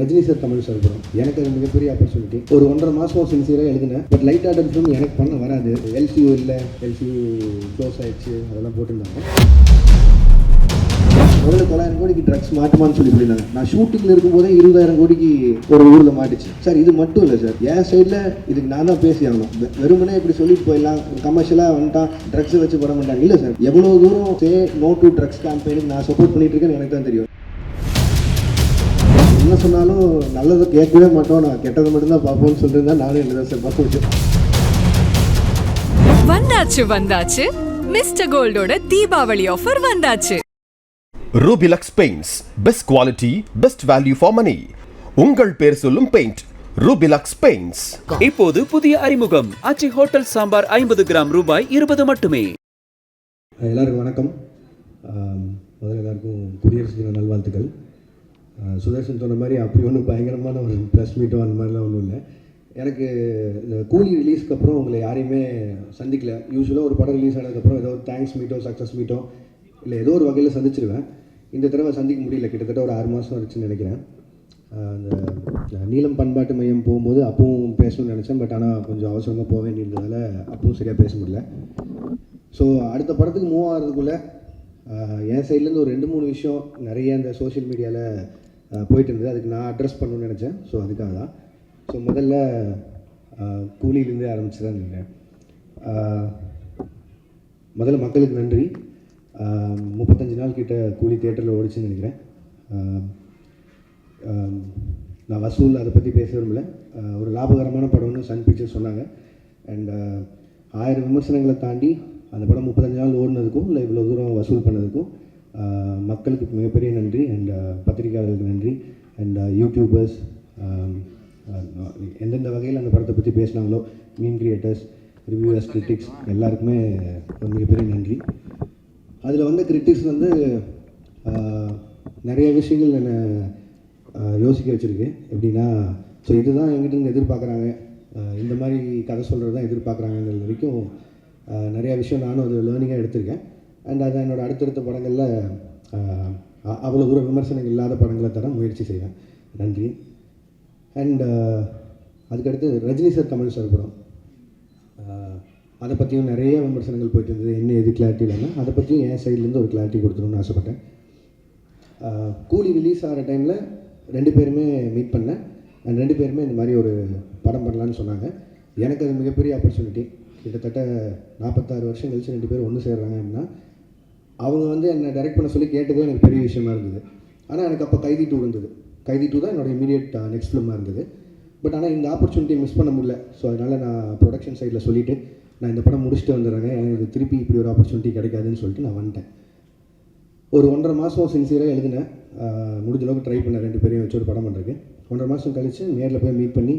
Rajini sir Tamil sir படம் எனக்கு அது மிகப்பெரிய ஆப்பர்ச்சுனிட்டி. ஒரு 1.5 மாதம் சின்சியராக எழுதினேன். பட் லைட் ஆர்டர் ஃபிலிம் எனக்கு பண்ண வராது. எல்சியூ இல்லை, எல்சியூ க்ளோஸ் ஆகிடுச்சு, அதெல்லாம் போட்டிருந்தாங்க. முதல்ல 900 கோடிக்கு ட்ரக்ஸ் மாட்டுமான்னு சொல்லி சொல்லியிருந்தாங்க. நான் ஷூட்டிங்கில் இருக்கும்போதே 20,000 கோடிக்கு ஒரு ஊரில் மாட்டுச்சு. சார் இது மட்டும் இல்லை சார், என் சைடில் இதுக்கு நான் தான் பேசி ஆகணும். வெறுமனே இப்படி சொல்லிட்டு போயிடலாம், கமர்ஷியலாக வந்துட்டான் ட்ரக்ஸை வச்சு பட மாட்டாங்க. இல்லை சார், எவ்வளோ தூரம் சே நோ டு ட்ரக்ஸ் கேம்பெயினுக்கு நான் சப்போர்ட் பண்ணிட்டு இருக்கேன்னு எனக்கு தான் தெரியும். என்ன சொன்னாலும் நல்லதை கேட்கவே மாட்டோம், நான் கெட்டதை மட்டும்தான் பார்ப்போம்னு சொல்லியிருந்தா நானும் இல்லை சார் பார்ப்போம். வந்தாச்சு மிஸ்டர் கோல்டோட தீபாவளி ஆஃபர் வந்தாச்சு. Rubilux paints, best quality, best value for money. உங்கள் பேர் சொல்லும் பெயிண்ட் ரூபிலக்ஸ் பெயிண்ட்ஸ். இப்போது புதிய அறிமுகம் ஆச்சி ஹோட்டல் சாம்பார் 50 கிராம் ரூபாய் 20 மட்டுமே. எல்லாருக்கும் வணக்கம். முதல்ல எல்லாருக்கும் குடியரசு தின நல்வாழ்த்துக்கள். சுதர்ஷன் சொன்ன மாதிரி அப்படி ஒன்றும் பயங்கரமான ஒரு ப்ரெஸ் மீட்டோ அந்த மாதிரிலாம் ஒன்றும் இல்லை. எனக்கு இந்த கூலி ரிலீஸ்க்கு அப்புறம் உங்களை யாரையுமே சந்திக்கல. யூஸ்வலாக ஒரு படம் ரிலீஸ் ஆனதுக்கப்புறம் ஏதோ ஒரு தேங்க்ஸ் மீட்டோ, சக்ஸஸ் மீட்டோ இல்லை ஏதோ ஒரு வகையில் சந்திச்சிருவேன். இந்த தடவை சந்திக்க முடியல. கிட்டத்தட்ட ஒரு 6 மாதம் ஆச்சுன்னு நினைக்கிறேன். அந்த நீலம் பண்பாட்டு மையம் போகும்போது அப்பவும் பேசணும்னு நினச்சேன். பட் ஆனால் கொஞ்சம் அவசரமாக போக வேண்டியிருந்ததால் அப்பவும் சரியாக பேச முடியல. ஸோ அடுத்த படத்துக்கு மூவ் ஆகிறதுக்குள்ளே என் சைட்லேருந்து ஒரு 2-3 விஷயம் நிறைய இந்த சோஷியல் மீடியாவில் போயிட்டு இருந்தது. அதுக்கு நான் அட்ரஸ் பண்ணணும்னு நினச்சேன். ஸோ அதுக்காக தான். ஸோ முதல்ல கூலியிலேருந்தே ஆரம்பிச்சு தான் நினைக்கிறேன். முதல்ல மக்களுக்கு நன்றி. 35 நாள் கிட்ட கூலி தியேட்டரில் ஓடிச்சுன்னு நினைக்கிறேன். நான் வசூல் அதை பற்றி பேச விரும்பல. ஒரு லாபகரமான படம்னு சன் பிக்சர்ஸ் சொன்னாங்க. அண்ட் 1000 விமர்சனங்களை தாண்டி அந்த படம் 35 நாள் ஓடினதுக்கும் இல்லை இவ்வளோ தூரம் வசூல் பண்ணதுக்கும் மக்களுக்கு மிகப்பெரிய நன்றி. அண்ட் பத்திரிகையாளர்களுக்கு நன்றி. அண்ட் யூடியூபர்ஸ் எந்தெந்த வகையில் அந்த படத்தை பற்றி பேசினாங்களோ, மீன் கிரியேட்டர்ஸ், ரிவ்யூவர்ஸ், கிரிட்டிக்ஸ் எல்லாருக்குமே ஒரு மிகப்பெரிய நன்றி. அதில் வந்து கிரிட்டிக்ஸ் வந்து நிறைய விஷயங்கள் என்னை யோசிக்க வச்சுருக்கு. எப்படின்னா, ஸோ இதுதான் எங்கிட்ட எதிர்பார்க்குறாங்க, இந்த மாதிரி கதை சொல்கிறது தான் எதிர்பார்க்குறாங்கங்கிறது வரைக்கும் நிறையா விஷயம் நானும் அது லேர்னிங்காக எடுத்திருக்கேன். அண்ட் அதை என்னோடய அடுத்தடுத்த படங்களில் அவ்வளோ தூரம் விமர்சனங்கள் இல்லாத படங்களை தர முயற்சி செய்வேன். நன்றி. அண்ட் அதுக்கடுத்து ரஜினி சார் தமிழ் சார் படம், அதை பற்றியும் நிறைய விமர்சனங்கள் போயிட்டு இருந்தது. என்ன எது கிளாரிட்டி இல்லைன்னா அதை பற்றியும் என் சைட்லேருந்து ஒரு கிளாரிட்டி கொடுத்துருன்னு ஆசைப்பட்டேன். கூலி ரிலீஸ் ஆகிற டைமில் 2 பேருமே மீட் பண்ணேன். அண்ட் 2 பேருமே இந்த மாதிரி ஒரு படம் பண்ணலான்னு சொன்னாங்க. எனக்கு அது மிகப்பெரிய ஆப்பர்ச்சுனிட்டி. கிட்டத்தட்ட 46 வருஷம் கழிச்சு 2 பேரும் ஒன்று சேர்றாங்க அப்படின்னா, அவங்க வந்து என்னை டைரக்ட் பண்ண சொல்லி கேட்டதே எனக்கு பெரிய விஷயமா இருந்தது. ஆனால் எனக்கு அப்போ கைதி 2 இருந்தது. கைதி 2 தான் என்னோடய இமீடியட் நெக்ஸ்ட் ஃபிலிமாக இருந்தது. பட் ஆனால் இந்த ஆப்பர்ச்சுனிட்டி மிஸ் பண்ண முடியல. ஸோ அதனால் நான் ப்ரொடக்ஷன் சைடில் சொல்லிவிட்டு நான் இந்த படம் முடிச்சுட்டு வந்துடுறேங்க, எனக்கு திருப்பி இப்படி ஒரு ஆப்பர்ச்சுனிட்டி கிடைக்காதுன்னு சொல்லிட்டு நான் வந்துட்டேன். ஒரு 1.5 மாதம் சின்சியராக எழுதினேன். முடிஞ்ச அளவுக்கு ட்ரை பண்ணேன் 2 பேரையும் வச்சு ஒரு படம் பண்ணுறதுக்கு. 1.5 மாதம் கழித்து நேரில் போய் மீட் பண்ணி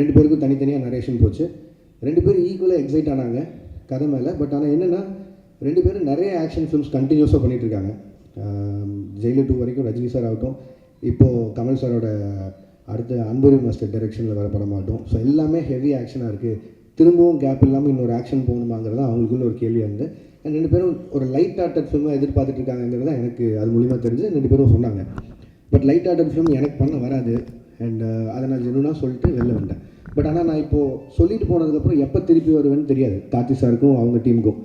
2 பேருக்கும் தனித்தனியாக நரேஷன் போச்சு. 2 பேரும் ஈக்குவலாக எக்ஸைட் ஆனாங்க கதை மேலே. பட் ஆனால் என்னென்னா 2 பேரும் நிறைய ஆக்ஷன் ஃபிலிம்ஸ் கண்டினியூஸாக பண்ணிகிட்ருக்காங்க. ஜெயிலர் 2 வரைக்கும் ரஜினி சார் ஆகட்டும், இப்போது கமல் சாரோட அடுத்த அன்புரி மாஸ்டர் டைரெக்ஷனில் வர படமாகட்டும். ஸோ எல்லாமே ஹெவி ஆக்ஷனாக இருக்குது. திரும்பவும் கேப் இல்லாமல் இன்னொரு ஆக்ஷன் போகணுமாங்கிறது தான் அவங்களுக்குள்ள ஒரு கேள்வியாக இருந்து. அண்ட் 2 பேரும் ஒரு லைட் ஆர்டட் ஃபிலிமாக எதிர்பார்த்துட்டு இருக்காங்கிறது தான் எனக்கு அது மூலிமா தெரிஞ்சு 2 பேரும் சொன்னாங்க. பட் லைட் ஆர்டட் ஃபிலிம் எனக்கு பண்ண வராது. அண்ட் அதை நான் ஜெனுனாக சொல்லிட்டு வெளில வந்தேன். பட் ஆனால் நான் இப்போது சொல்லிட்டு போனதுக்கப்புறம் எப்போ திருப்பி வருவேன்னு தெரியாது கார்த்தி சாருக்கும் அவங்க டீமுக்கும்.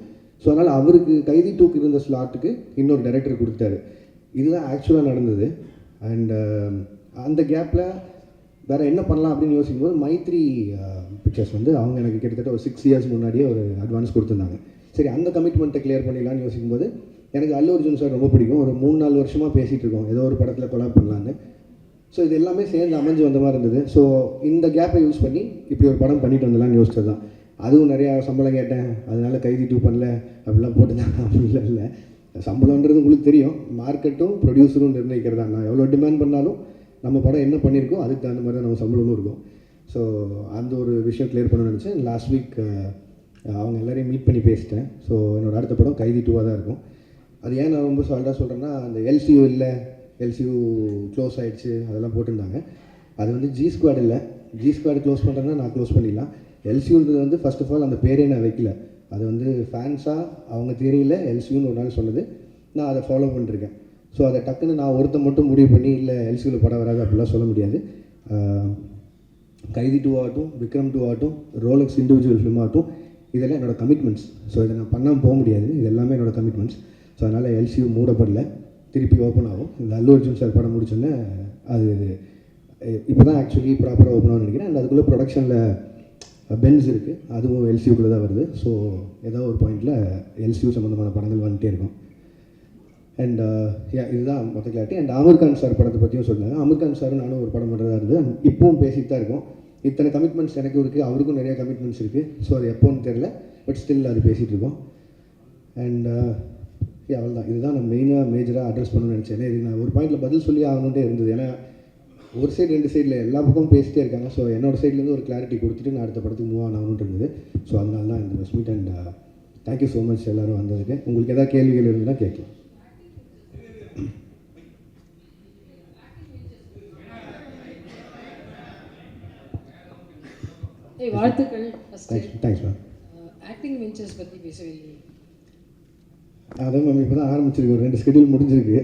ஸோ அதனால் அவருக்கு கைதி 2க்கு இருந்த ஸ்லாட்டுக்கு இன்னொரு டைரக்டர் கொடுத்தாரு. இதுதான் ஆக்சுவலாக நடந்தது. அண்ட் அந்த கேப்பில் வேறு என்ன பண்ணலாம் அப்படின்னு யோசிக்கும்போது மைத்ரி பிக்சர்ஸ் வந்து அவங்க எனக்கு கிட்டத்தட்ட ஒரு 6 இயர்ஸ் முன்னாடியே ஒரு அட்வான்ஸ் கொடுத்துருந்தாங்க. சரி, அந்த கமிட்மெண்ட்டை கிளியர் பண்ணிடலான்னு யோசிக்கும்போது எனக்கு அல்லு அர்ஜுன் சார் ரொம்ப பிடிக்கும். ஒரு 3-4 வருஷமாக பேசிகிட்டு இருக்கோம் ஏதோ ஒரு படத்தில் கொலாப் பண்ணலான்னு. ஸோ இது எல்லாமே சேர்ந்து அமைஞ்சு வந்த மாதிரி இருந்தது. ஸோ இந்த கேப்பை யூஸ் பண்ணி இப்படி ஒரு படம் பண்ணிட்டு வந்துடலான்னு யோசிச்சது தான். அதுவும் நிறையா சம்பளம் கேட்டேன், அதனால கைதி 2 பண்ணல அப்படிலாம் போட்டுதான். அப்படிலாம் இல்லை, சம்பளம்ன்றது உங்களுக்கு தெரியும், மார்க்கெட்டும் ப்ரொடியூசரும் நிர்ணயிக்கிறதா. நான் எவ்வளோ டிமாண்ட் பண்ணாலும் நம்ம படம் என்ன பண்ணியிருக்கோம் அதுக்கு தகுந்த மாதிரி தான் நம்ம சம்பளமும் இருக்கும். ஸோ அந்த ஒரு விஷயம் கிளியர் பண்ணணும்னு நினச்சேன். லாஸ்ட் வீக் அவங்க எல்லோரையும் மீட் பண்ணி பேசிட்டேன். ஸோ என்னோடய அடுத்த படம் கைதி 2வாக தான் இருக்கும். அது ஏன் நான் ரொம்ப சால்ட்டாக சொல்கிறேன்னா, அந்த எல்சியூ இல்லை, எல்சியூ க்ளோஸ் ஆகிடுச்சு அதெல்லாம் போட்டிருந்தாங்க. அது வந்து ஜி ஸ்குவாட் இல்லை. ஜி ஸ்குவாட் க்ளோஸ் பண்ணுறேன்னா நான் க்ளோஸ் பண்ணிடலாம். எல்சியூன்றது வந்து ஃபர்ஸ்ட் ஆஃப் ஆல் அந்த பேரே நான் வைக்கல. அது வந்து ஃபேன்ஸாக அவங்க தியரியில் எல்சியூன்னு ஒரு நாள் சொன்னது, நான் அதை ஃபாலோ பண்ணிட்டுருக்கேன். ஸோ அதை டக்குன்னு நான் ஒருத்த மட்டும் முடிவு பண்ணி இல்லை எல்சியூவில் படம் வராது அப்படிலாம் சொல்ல முடியாது. கைதி 2 ஆகட்டும், விக்ரம் 2 ஆகட்டும், ரோலக்ஸ் இண்டிவிஜுவல் ஃபிலிம் ஆகட்டும், இதெல்லாம் என்னோடய கமிட்மெண்ட்ஸ். ஸோ இதை நான் பண்ணாமல் போக முடியாது. இது எல்லாமே என்னோடய கமிட்மெண்ட்ஸ். ஸோ அதனால் எல்சியூ மூடப்படல, திருப்பி ஓப்பன் ஆகும். இந்த அல்லு அர்ஜுன் சார் படம் முடிச்சோன்னே அது இப்போ தான் ஆக்சுவலி ப்ராப்பராக ஓப்பன் ஆகும்னு நினைக்கிறேன். அண்ட் அதுக்குள்ளே ப்ரொடக்ஷனில் பென்ஸ் இருக்குது, அதுவும் எல்சியூக்குள்ளே தான் வருது. ஸோ ஏதோ ஒரு பாயிண்டில் எல்சியூ சம்மந்தமான படங்கள் வந்துகிட்டே இருக்கும். அண்ட் இதுதான் மொத்த clarity. And Aamir Khan sir படத்தை பற்றியும் சொன்னாங்க. ஆமீர் கான் சார் நானும் ஒரு படம் பண்ணுறதா இருக்குது. இப்பவும் பேசிட்டு தான் இருக்கோம். இத்தனை கமிட்மெண்ட்ஸ் எனக்கும் இருக்குது, அவருக்கும் நிறைய கமிட்மெண்ட்ஸ் இருக்குது. ஸோ அது எப்போன்னு தெரில, பட் ஸ்டில் அது பேசிகிட்டு இருக்கோம். அண்ட் அவ்வளோதான். இதுதான் நான் மேஜராக அட்ரஸ் பண்ணணும்னு நினச்சேன். இது நான் ஒரு பாயிண்டில் பதில் சொல்லி ஆகணுன்ட்டே இருந்தது. ஏன்னா ஒரு சைடு 2 சைடில் எல்லா பக்கமும் பேசிட்டே இருக்காங்க. ஸோ என்னோடய சைட்லேருந்து ஒரு கிளாரிட்டி கொடுத்துட்டு நான் அடுத்த படத்துக்கு மூவ் ஆகணுன்ட்டு இருந்தது. ஸோ அதனால தான் இந்த press meet. And thank you so much எல்லோரும் வந்ததுக்கு. உங்களுக்கு எதாவது கேள்விகள் இருந்தால் கேட்கலாம். வாழ்த்துக்கள். Thanks ma'am. ஆக்டிங் வெஞ்சர்ஸ் பற்றி பேசவில்லை. அதான் மேம் இப்போ தான் ஆரம்பிச்சிருக்கு, ஒரு 2 ஸ்கெடியூல் முடிஞ்சிருக்கு.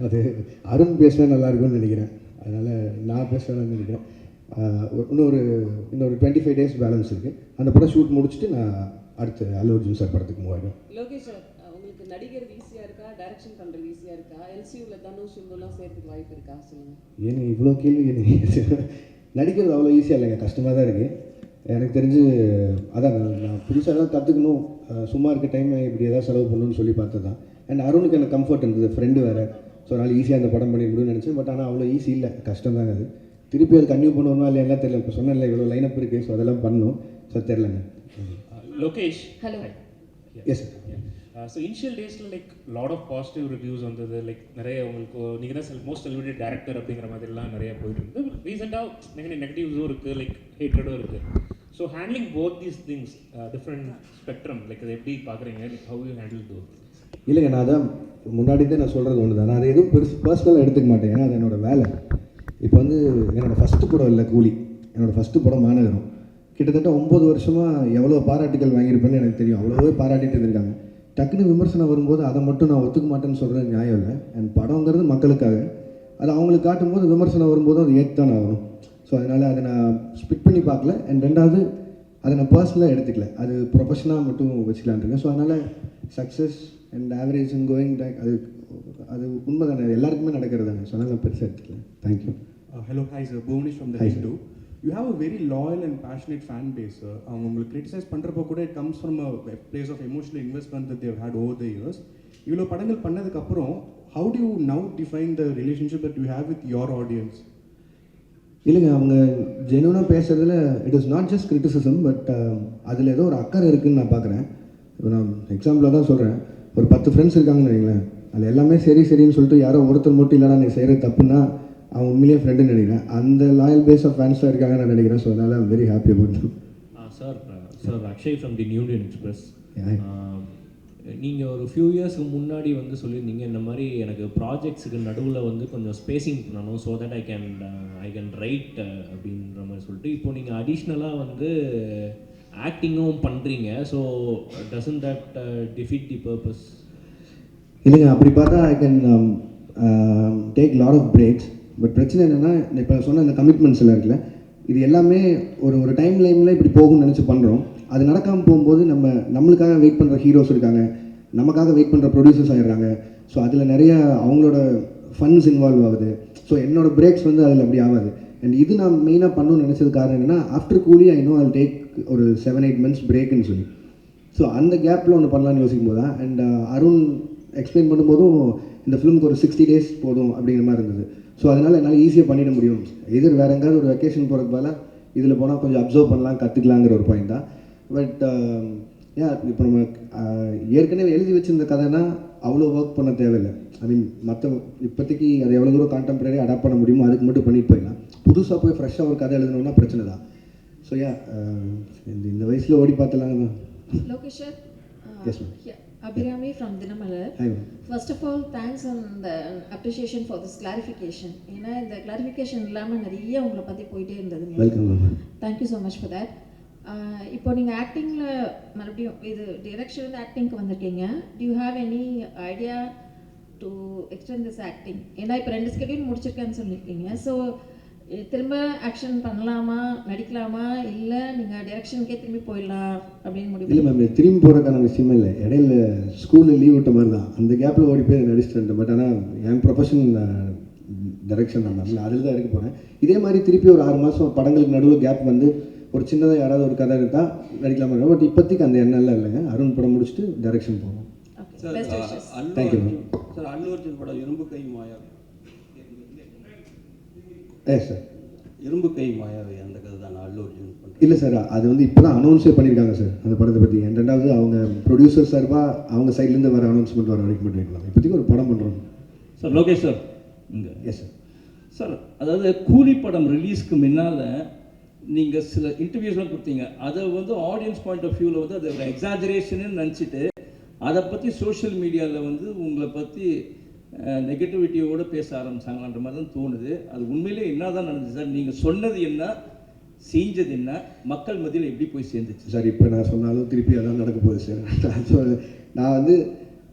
அது அருண் பேசினா நல்லாயிருக்கும்னு நினைக்கிறேன். அதனால் நான் பேசுவேன்னு நினைக்கிறேன். இன்னொரு 25 டேஸ் பேலன்ஸ் இருக்குது. அந்த படம் ஷூட் முடிச்சுட்டு நான் அடுத்து அல்லு அர்ஜுன் சார் படத்துக்கு மூவ் ஆகிடும். லோகேஷ் சார், உங்களுக்கு நடிகர் ஈஸியாக இருக்கா, டைரக்ஷன் பண்ணுறது ஈஸியாக இருக்கா, எல்சியூவில் தனுஷ் சிம்புலாம் சேர்த்துக்கு வாய்ப்பு இருக்கா சொல்லுங்கள். ஏன்னா இவ்வளோ கேள்வி நடிக்கிறது அவ்வளோ ஈஸியாக இல்லைங்க, கஷ்டமாக தான் இருக்குது. எனக்கு தெரிஞ்சு அதான் நான் புதுசாக எதாவது கற்றுக்கணும், சும்மா இருக்க டைமை இப்படி எதாவது செலவு பண்ணணும்னு சொல்லி பார்த்தது தான். அண்ட் அருணுக்கு எனக்கு கம்ஃபர்ட் இருந்தது, ஃப்ரெண்டு வேறு. ஸோ அதனால் ஈஸியாக அந்த படம் பண்ணி முடியும்னு நினச்சேன். பட் ஆனால் அவ்வளோ ஈஸி இல்லை, கஷ்டம் தாங்க அது. திருப்பி அது கன்டினியூ பண்ணுவோமா இல்லை எல்லாம் தெரியல. இப்போ சொன்னேன்ல இவ்வளோ லைனப் இருக்குது, ஸோ அதெல்லாம் பண்ணணும். ஸோ தெரிலங்க. Lokesh. Hello. Yes sir. So initial days like lot of positive reviews வந்தது. லைக் நிறைய உங்களுக்கு நீங்கள் தான் மோஸ்ட் செலிபிரிட்டி டேரக்டர் அப்படிங்கிற மாதிரிலாம் நிறைய போயிட்டு இருந்தது. ரீசெண்டாக நெகட்டிவ்ஸும் இருக்குது, லைக் ஹேட்ரடும் இருக்குது. So handling both these things different spectrum, like அதை எப்படி பார்க்குறீங்க, like how you handle those? இல்லைங்க, நான் அதான் முன்னாடி தான் நான் சொல்கிறது ஒன்று தான். நான் அதை எதுவும் பர்சனலாக எடுத்துக்க மாட்டேன். ஏன்னா அது என்னோடய வேலை. இப்போ வந்து என்னோடய ஃபஸ்ட்டு படம் இல்லை கூலி, என்னோடய ஃபஸ்ட்டு படம் மாநகரம். கிட்டத்தட்ட 9 வருஷமாக எவ்வளோ பாராட்டுகள் வாங்கியிருப்பேன்னு எனக்கு தெரியும். அவ்வளோவே பாராட்டிட்டு இருந்திருக்காங்க. டக்குன்னு விமர்சனம் வரும்போது அதை மட்டும் நான் ஒத்துக்க மாட்டேன்னு சொல்கிறது நியாயம் இல்லை. அண்ட் படங்கிறது மக்களுக்காக, அது அவங்களுக்கு காட்டும்போது விமர்சனம் வரும்போதும் அது ஏற்று தான் ஆகணும். ஸோ அதனால் அதை நான் ஸ்பிட் பண்ணி பார்க்கல. அண்ட் ரெண்டாவது அதை நான் பர்சனலாக எடுத்துக்கல, அது ப்ரொஃபஷனாக மட்டும் வச்சுக்கலான் இருக்கேன். ஸோ அதனால் success and average and going அது உண்மை தானே, எல்லாருக்குமே நடக்கிறது தானே. ஸோ அதனால் நான் பெருசாக எடுத்துக்கல. Thank you. Hello, hi sir. Bhuvnesh from the Hi, Hindu. You have a very loyal and passionate fan base, sir. அவங்க உங்களுக்கு கிரிட்டிசைஸ் பண்ணுறப்போ கூட it comes from a place of emotional investment that they've had over the years. இவ்வளோ படங்கள் பண்ணதுக்கப்புறம் how do you now define the relationship that you have with your audience? இல்லைங்க, அவங்க ஜெனுவனாக பேசுகிறதுல it is not just criticism, but அதில் ஏதோ ஒரு அக்கறை இருக்குதுன்னு நான் பார்க்குறேன். இப்போ நான் எக்ஸாம்பிளாக தான் சொல்கிறேன். ஒரு 10 ஃப்ரெண்ட்ஸ் இருக்காங்கன்னு வைங்களேன், அதில் எல்லாமே சரின்னு சொல்லிட்டு யாரோ ஒருத்தர் மட்டும் இல்லைனா நீ செய்கிறது தப்புன்னா அவன் உண்மையிலேயே ஃப்ரெண்டுன்னு நினைக்கிறேன். அந்த லாயல் பேஸ் ஆஃப் ஃபேன்ஸாக இருக்காங்கன்னு நான் நினைக்கிறேன். ஸோ அதனால் I'm very happy about them. Sir Akshay from the new Indian express. நீங்கள் ஒரு ஃபியூ இயர்ஸ்க்கு முன்னாடி வந்து சொல்லியிருந்தீங்க, இந்த மாதிரி எனக்கு ப்ராஜெக்ட்ஸுக்கு நடுவில் வந்து கொஞ்சம் ஸ்பேசிங் பண்ணணும், so that I can write அப்படின்ற மாதிரி சொல்லிட்டு இப்போ நீங்கள் அடிஷ்னலாக வந்து ஆக்டிங்கும் பண்ணுறீங்க. So doesn't that defeat the purpose? இல்லைங்க, அப்படி பார்த்தா I can take lot of breaks. But பிரச்சனை என்னென்னா, இப்போ சொன்ன இந்த கமிட்மெண்ட்ஸ் எல்லாம் இருக்குல்ல, இது எல்லாமே ஒரு டைம் லைனில் இப்படி போகும்னு நினச்சி பண்ணுறோம். அது நடக்காமல் போகும்போது நம்மளுக்காக வெயிட் பண்ணுற ஹீரோஸ் இருக்காங்க, நமக்காக வெயிட் பண்ணுற ப்ரொடியூசர்ஸ் ஆகிடுறாங்க. ஸோ அதில் நிறைய அவங்களோட ஃபண்ட்ஸ் இன்வால்வ் ஆகுது. ஸோ என்னோட பிரேக்ஸ் வந்து அதில் அப்படி ஆகாது. அண்ட் இது நான் மெயினாக பண்ணணும்னு நினச்சது காரணம் என்னென்னா, ஆஃப்டர் கூலி ஐ நோ ஐ டேக் ஒரு 7-8 months பிரேக்குன்னு சொல்லி. ஸோ அந்த கேப்பில் ஒன்று பண்ணலான்னு யோசிக்கும் போது தான். அண்ட் அருண் எக்ஸ்பிளைன் பண்ணும்போதும் இந்த ஃபிலிமுக்கு ஒரு 60 days போதும் அப்படிங்கிற மாதிரி இருந்தது. ஸோ அதனால் என்னால் ஈஸியாக பண்ணிட முடியும். எதிர் வேறு எங்கேயாவது ஒரு வெக்கேஷன் போகிறதுக்கு பதிலாக இதில் போனால் கொஞ்சம் அப்சர்வ் பண்ணலாம், கற்றுக்கலாங்கிற ஒரு பாயிண்ட் தான். பட் இப்போ நம்ம ஏற்கனவே எழுதி வச்சிருந்த கதைனா அவ்வளோ ஒர்க் பண்ண தேவையில்லை. ஐ மீன் மற்ற இப்போதைக்கு அதை எவ்வளோ தூரம் கான்டெம்பரரி அடாப்ட் பண்ண முடியுமோ அதுக்கு மட்டும் பண்ணிட்டு போயிடலாம். புதுசாக போய் ஃப்ரெஷ்ஷாக ஒரு கதை எழுதணும்னா பிரச்சனை தான். ஸோ இந்த வயசில் ஓடி பார்த்துலாங்க தான். Lokesh sir, Yes, ma'am. yeah, Abhirami from Dinamalar. Hi, ma'am. First of all, thanks and appreciation for this clarification. ஏன்னா இந்த clarification இல்லாமல் நிறைய உங்களை பற்றி போயிட்டே இருந்ததுங்க. Welcome ma'am. Thank you so much for that. இப்போ நீங்கள் ஆக்டிங்கில் மறுபடியும் இது டிரெக்ஷன் ஆக்டிங்க்கு வந்திருக்கீங்க. To you have any idea to extend this acting? ஏன்னா இப்போ 2 ஸ்கெடியூல் முடிச்சிருக்கேன்னு சொல்லியிருக்கீங்க. ஸோ திரும்ப ஆக்ஷன் பண்ணலாமா, நடிக்கலாமா, இல்லை நீங்கள் டைரக்ஷனுக்கே திரும்பி போயிடலாம் அப்படின்னு முடிவு இல்லை மேம், திரும்பி போகிறதுக்கான விஷயமே இல்லை. இடையில ஸ்கூலில் லீவ் விட்ட மாதிரி தான், அந்த கேப்பில் ஓடி போய் நடிச்சுட்டு வந்துட்டேன். பட் ஆனால் என் ப்ரொஃபஷன் டைரக்ஷன் தான் மேம், அதில் தான் இருக்க போகிறேன். இதே மாதிரி திருப்பி ஒரு 6 மாதம் படங்களுக்கு நடுவில் கேப் வந்து ஒரு சின்னதாக யாராவது ஒரு கதை எடுத்தால் நடிக்கலாமா. பட் இப்போதைக்கு அந்த எண்ணெல்லாம் இல்லைங்க. அருண் படம் முடிச்சுட்டு டைரக்ஷன் போகணும். Thank you ma'am. சார், அல்லு அர்ஜுன் படம் இரும்பு கை மாயா. சார், இரும்பு கை மாயாவை அந்த கதை தான் அல்லு அர்ஜுன் பண்ணுறேன். இல்லை சார், அது வந்து இப்போ தான் அனௌன்ஸே பண்ணியிருக்காங்க சார் அந்த படத்தை பற்றி. ரெண்டாவது அவங்க ப்ரொடியூசர் சார்பாக அவங்க சைட்லேருந்து வர அனௌன்ஸ்மெண்ட் வர வரைக்கும் மட்டும் வைக்கலாம். இப்போதைக்கு ஒரு படம் பண்ணுறோம் சார். லோகேஷ் சார் இங்கே. Yes sir. சார், அதாவது கூலி படம் ரிலீஸ்க்கு முன்னால் நீங்கள் சில இன்டர்வியூஸ்லாம் கொடுத்தீங்க. அதை வந்து ஆடியன்ஸ் பாயிண்ட் ஆஃப் வியூவில் வந்து அது ஒரு எக்ஸாஜரேஷன்னு நினச்சிட்டு அதை பற்றி சோஷியல் மீடியாவில் வந்து உங்களை பற்றி நெகட்டிவிட்டியோடு பேச ஆரம்பிச்சாங்கன்ற மாதிரி தான் தோணுது. அது உண்மையிலே என்ன தான் நடந்துச்சு சார்? நீங்கள் சொன்னது என்ன, செஞ்சது என்ன, மக்கள் மத்தியில் எப்படி போய் சேர்ந்துச்சு சார்? இப்போ நான் சொன்னாலும் திருப்பி அதான் நடக்க போகுது சார். நான் வந்து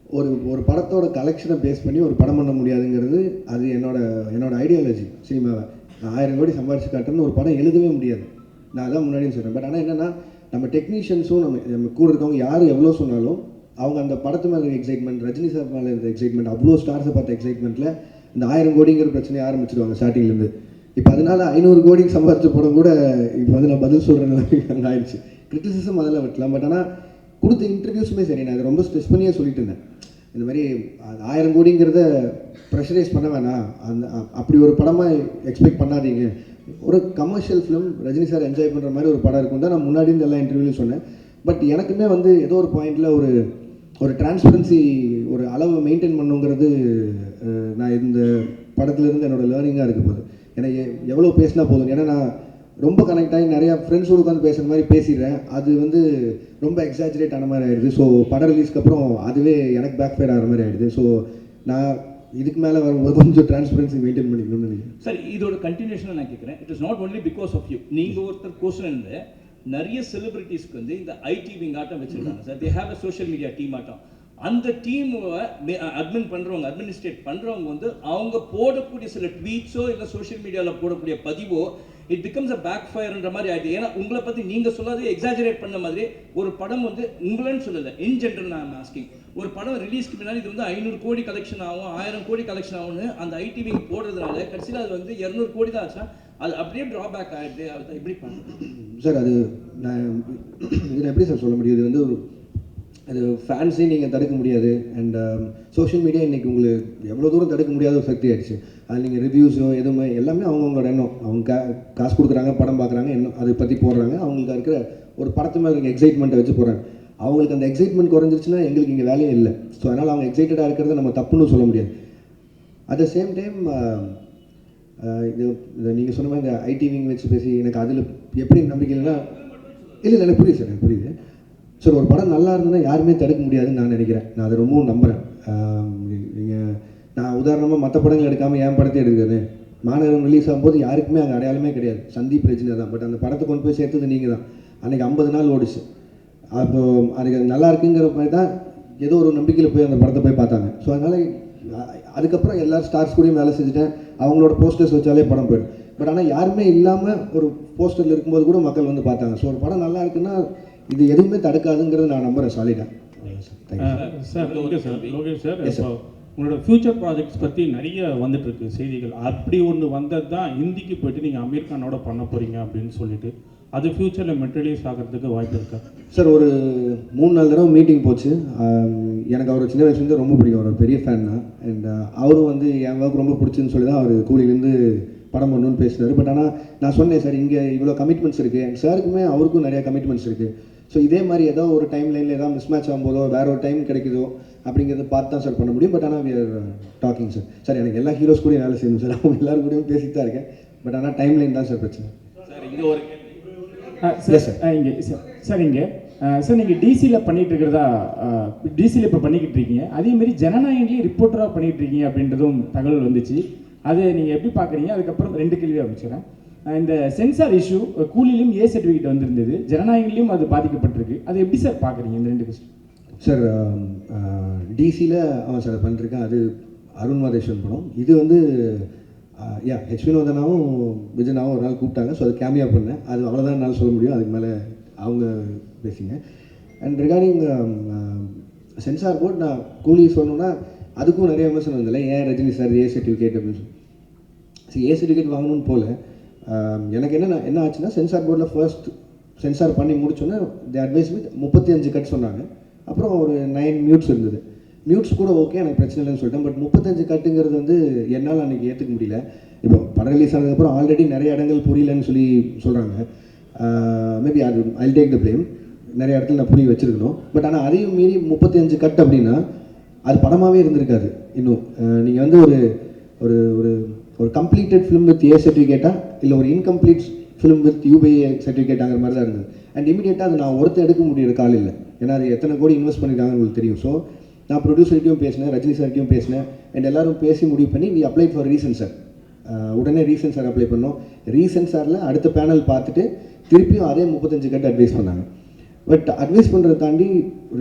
ஒரு படத்தோட கலெக்ஷனை பேஸ் பண்ணி ஒரு படம் பண்ண முடியாதுங்கிறது அது என்னோட ஐடியாலஜி. சினிமாவை நான் 1000 கோடி சம்பாரிச்சு காட்டுறேன்னு ஒரு படம் எழுதவே முடியாது. நான் அதான் முன்னாடியும் சொல்கிறேன். பட் ஆனால் என்னென்னா, நம்ம டெக்னீஷியன்ஸும் நம்ம கூட இருக்கவங்க யார் எவ்வளோ சொன்னாலும் அவங்க அந்த படத்து மேலே இருக்க எக்ஸைட்மெண்ட், ரஜினி சார் மேலே இருக்க எக்ஸைட்மெண்ட், அவ்வளோ ஸ்டார்ஸை பார்த்த எக்ஸைட்மெண்ட்டில் இந்த 1000 கோடிங்கிற பிரச்சனையை ஆரம்பிச்சிடுவாங்க ஸ்டார்டிங்லேருந்து. இப்போ அதனால 500 கோடிக்கு சம்பாரிச்ச படம் கூட இப்போ வந்து நான் பதில் சொல்கிற நிலைமைக்கு ஆயிடுச்சு. கிரிட்டிசிசம் அதெல்லாம் விட்டலாம். பட் ஆனால் கொடுத்த இன்டர்வியூஸுமே சரி, நான் அதை ரொம்ப ஸ்ட்ரெஸ் பண்ணியே சொல்லிட்டு இருந்தேன். இந்த மாதிரி 1000 கோடிங்கிறத ப்ரெஷரைஸ் பண்ண வேணாம், அப்படி ஒரு படமாக எக்ஸ்பெக்ட் பண்ணாதீங்க. ஒரு commercial film Rajini sir enjoy பண்ணுற மாதிரி ஒரு படம் இருக்கும் தான் நான் முன்னாடி இருந்து எல்லா இன்டர்வியூலையும் சொன்னேன். பட் எனக்குமே வந்து ஏதோ ஒரு பாயிண்டில் ஒரு டிரான்ஸ்பரன்சி, ஒரு அளவை மெயின்டைன் பண்ணுங்கிறது நான் இந்த படத்துலேருந்து என்னோடய லேர்னிங்காக இருக்க போகுது. ஏன்னா எவ்வளோ பேசினா போதும். ஏன்னா நான் ரொம்ப கனெக்ட் ஆகி நிறையா ஃப்ரெண்ட்ஸோடு உட்காந்து பேசுகிற மாதிரி பேசிடுறேன். அது வந்து ரொம்ப எக்ஸாஜரேட் ஆன மாதிரி ஆகிடுது. ஸோ படம் ரிலீஸ்க்கு அப்புறம் அதுவே எனக்கு பேக் ஃபயர் ஆகிற மாதிரி ஆகிடுது. ஸோ நான் இதுக்கு மேலே வரும்போது கொஞ்சம் டிரான்ஸ்பரன்சி மெயின்டைன் பண்ணிக்கணும்னு நினைக்கிறேன். சார், இதோட கண்டினியூஷன் நான் கேட்குறேன். It is not only because of you. நீங்கள் ஒருத்தர் கோர்ஸ் இருந்து நிறைய செலிபிரிட்டிஸ்க்கு வந்து இந்த ஐடி விங் ஆட்டம் வச்சுருக்காங்க sir. They have a social media team ஆட்டம். அந்த டீமை அட்மினிஸ்ட்ரேட் பண்ணுறவங்க வந்து அவங்க போடக்கூடிய சில ட்வீட்ஸோ இல்லை சோஷியல் மீடியாவில் போடக்கூடிய பதிவோ இட் பிகம்ஸ் அ பேக் ஃபயர்ன்ற மாதிரி ஆகிடுது. ஏன்னா உங்களை பற்றி நீங்கள் சொல்லாதே எக்ஸாஜரேட் பண்ண மாதிரி ஒரு படம் வந்து உங்களன்னு சொல்லலை, இன் ஜென்ரல் நான் ஆஸ்கிங். ஒரு படம் ரிலீஸ்க்கு முன்னாடி இது வந்து 500 கோடி கலெக்ஷன் ஆகும், 1000 கோடி கலெக்ஷன் ஆகும்னு அந்த ஐடி விங் போடுறதுனால கடைசியில் அது வந்து 200 கோடி தான் ஆச்சா, அது அப்படியே ட்ராபேக் ஆகிடுது. அதை எப்படி பண்ணுறது சார்? அது நான் இதில் எப்படி சார் சொல்ல முடியும்? இது வந்து அது ஃபேன்ஸையும் நீங்கள் தடுக்க முடியாது. அண்ட் சோஷியல் மீடியா இன்றைக்கி உங்களுக்கு எவ்வளோ தூரம் தடுக்க முடியாத ஒரு சக்தி ஆகிடுச்சு. அது நீங்கள் ரிவ்யூஸோ எதுவுமே எல்லாமே அவங்களோட எண்ணம். அவங்க காசு கொடுக்குறாங்க, படம் பார்க்குறாங்க, எண்ணம் அதை பற்றி போடுறாங்க. அவங்களுக்கு இருக்கிற ஒரு படத்து மேலே இருக்க எக்ஸைட்மெண்ட்டை வச்சு போகிறாங்க. அவங்களுக்கு அந்த எக்ஸைட்மெண்ட் குறைஞ்சிருச்சுன்னா எங்களுக்கு இங்கே வேலையே இல்லை. ஸோ அதனால் அவங்க எக்ஸைட்டடாக இருக்கிறத நம்ம தப்புன்னு சொல்ல முடியாது. அட் த சேம் டைம் இது நீங்கள் சொன்ன மாதிரி இந்த ஐடி விங் வச்சு பேசி எனக்கு அதில் எப்படி நம்பிக்கை இல்லைன்னா, இல்லை எனக்கு புரியுது சார், எனக்கு புரியுது சார். ஒரு படம் நல்லா இருந்ததுன்னா யாருமே தடுக்க முடியாதுன்னு நான் நினைக்கிறேன். நான் அதை ரொம்பவும் நம்புகிறேன். நான் உதாரணமாக மற்ற படங்கள் எடுக்காமல் என் படத்தை எடுக்கிறது. மாநகரம் ரிலீஸ் ஆகும்போது யாருக்குமே அங்கே அடையாளமே கிடையாது. சந்தீப் ரஜினி தான். பட் அந்த படத்தை கொண்டு போய் சேர்த்தது நீங்கள் தான். அன்றைக்கி 50 நாள் ஓடிச்சு. அப்போது அதுக்கு நல்லா இருக்குங்கிற மாதிரி தான் ஏதோ ஒரு நம்பிக்கையில் போய் அந்த படத்தை போய் பார்த்தாங்க. ஸோ அதனால் அதுக்கப்புறம் எல்லா ஸ்டார்ஸ் கூடயும் வேலை செஞ்சுட்டேன். அவங்களோட போஸ்டர்ஸ் வச்சாலே படம் போயிடும். பட் ஆனால் யாருமே இல்லாமல் ஒரு போஸ்டரில் இருக்கும்போது கூட மக்கள் வந்து பார்த்தாங்க. ஸோ ஒரு படம் நல்லா இருக்குன்னா இது எதுவுமே தடுக்காதுங்கிறது நான் நம்புகிறேன் சாலிடாக. சார் லோகேஷ் சார், இப்போ உங்களோட ஃபியூச்சர் ப்ராஜெக்ட்ஸ் பற்றி நிறைய வந்துட்டுருக்கு செய்திகள். அப்படி ஒன்று வந்தது தான் ஹிந்திக்கு போய்ட்டு நீங்கள் அமீர் கானோட பண்ண போகிறீங்க அப்படின்னு சொல்லிட்டு, அது ஃப்யூச்சரில் மெட்டீரியலைஸ் ஆகிறதுக்கு வாய்ப்பு இருக்கா சார்? ஒரு 3-4 தடவை மீட்டிங் போச்சு. எனக்கு அவர் சின்ன வயசுலேருந்து ரொம்ப பிடிக்கும். அவர் பெரிய ஃபேன் தான். அண்ட் அவரும் வந்து என் ஒர்க் ரொம்ப பிடிச்சுன்னு சொல்லி தான் அவர் கூலிலேருந்து படம் பண்ணணும்னு பேசுகிறாரு. பட் ஆனால் நான் சொன்னேன் சார், இங்கே இவ்வளோ கமிட்மெண்ட்ஸ் இருக்குது. என் சாருக்குமே அவருக்கும் நிறையா கமிட்மெண்ட்ஸ் இருக்குது. ஸோ இதே மாதிரி ஏதோ ஒரு டைம் லைனில் ஏதாவது மிஸ் மேட்ச் ஆகும்போதோ வேறு ஒரு டைம் கிடைக்குதோ அப்படிங்கிறத பார்த்து தான் சார் பண்ண முடியும். பட் ஆனால் we are talking sir. Sir எனக்கு எல்லா ஹீரோஸ் கூடயும் வேலை செய்யணும் சார். அவங்க எல்லாரும் கூடயும் பேசிட்டு தான் இருக்கேன். பட் ஆனால் டைம் லைன் தான் சார் பிரச்சனை. சார் இங்கே ஒரு சார் நீங்கள் டிசியில் பண்ணிகிட்டு இருக்கிறதா, டிசியில் இப்போ பண்ணிக்கிட்டு இருக்கீங்க. அதேமாரி ஜனநாயகன்லேயும் ரிப்போர்ட்டராக பண்ணிகிட்டு இருக்கீங்க அப்படின்றதும் தகவல் வந்துச்சு. அதை நீங்கள் எப்படி பார்க்குறீங்க? அதுக்கப்புறம் 2 கேள்வி ஆரம்பிச்சுக்கிறேன். இந்த சென்சார் இஷ்யூ கூலிலையும் ஏ சர்டிஃபிகேட் வந்திருந்தது, ஜனநாயகன்லையும் அது பாதிக்கப்பட்டிருக்கு. அதை எப்படி சார் பார்க்குறீங்க இந்த 2 கொஸ்டின்? சார் டிசியில் அவன் சார் பண்ணிருக்கேன். அது அருண் மாதேஸ்வரன் படம். இது வந்து ஹெச் வினோதனாவும் விஜயனாவும் ஒரு நாள் கூப்பிட்டாங்க. ஸோ அது கேமியா பண்ணேன். அது அவ்வளோதான் என்னால் சொல்ல முடியும். அதுக்கு மேலே அவங்க பேசிங்க. அண்ட் ரிகார்டிங் சென்சார் போர்ட், நான் கூலி சொல்லணுன்னா அதுக்கும் நிறைய விமர்சனம் வந்ததில்ல. ஏன் ரஜினி சார் ஏ சர்டிஃபிகேட் அப்படின்னு சொல்லி. சரி, ஏ சர்டிஃபிகேட் வாங்கணும்னு போல எனக்கு என்ன ஆச்சுன்னா, சென்சார் போர்டில் ஃபர்ஸ்ட் சென்சார் பண்ணி முடிச்சோன்னே தி அட்வைஸ் வித் 35 கட் சொன்னாங்க. அப்புறம் ஒரு 9 மியூட்ஸ் இருந்தது. மியூட்ஸ் கூட ஓகே, எனக்கு பிரச்சனை இல்லைன்னு சொல்லிட்டேன். பட் 35 கட்டுங்கிறது வந்து என்னால் அன்றைக்கி ஏற்றுக்க முடியல. இப்போ படம் ரிலீஸ் ஆனதுக்கப்புறம் ஆல்ரெடி நிறைய இடங்கள் புரியலன்னு சொல்கிறாங்க. மேபி அது ஐல் டேக் த பிளேம். நிறைய இடத்துல நான் புரிய வச்சுருக்கணும். பட் ஆனால் அதையும் மீறி 35 கட் அப்படின்னா அது படமாகவே இருந்திருக்காது. இன்னும் நீங்கள் வந்து ஒரு ஒரு ஒரு ஒரு கம்ப்ளீட்டட் ஃபிலிம் வித் ஏ சர்டிஃபிகேட்டாக இல்லை ஒரு இன்கம்ப்ளீட் ஃபிலிம் வித் யூபிஏ சர்டிஃபிகேட்டாங்கிற மாதிரி தான் இருந்தது. அண்ட் இமீடியட்டாக அது நான் ஒருத்தர் எடுக்க முடியிற கால் இல்லை. ஏன்னா அது எத்தனை கோடி இன்வெஸ்ட் பண்ணிட்டாங்கன்னு உங்களுக்கு தெரியும். ஸோ நான் ப்ரொடியூசர்கிட்டையும் பேசினேன், ரஜினி சார்கிட்டையும் பேசினேன். அண்ட் எல்லோரும் பேசி முடிவு பண்ணி வி அப்ளை ஃபார் ரீசென்சார். உடனே ரீசென்சார் அப்ளை பண்ணோம். ரீசென்சாரில் அடுத்த பேனல் பார்த்துட்டு திருப்பியும் அதே 35 கட்டு அட்வைஸ் பண்ணாங்க. பட் அட்வைஸ் பண்ணுறதை தாண்டி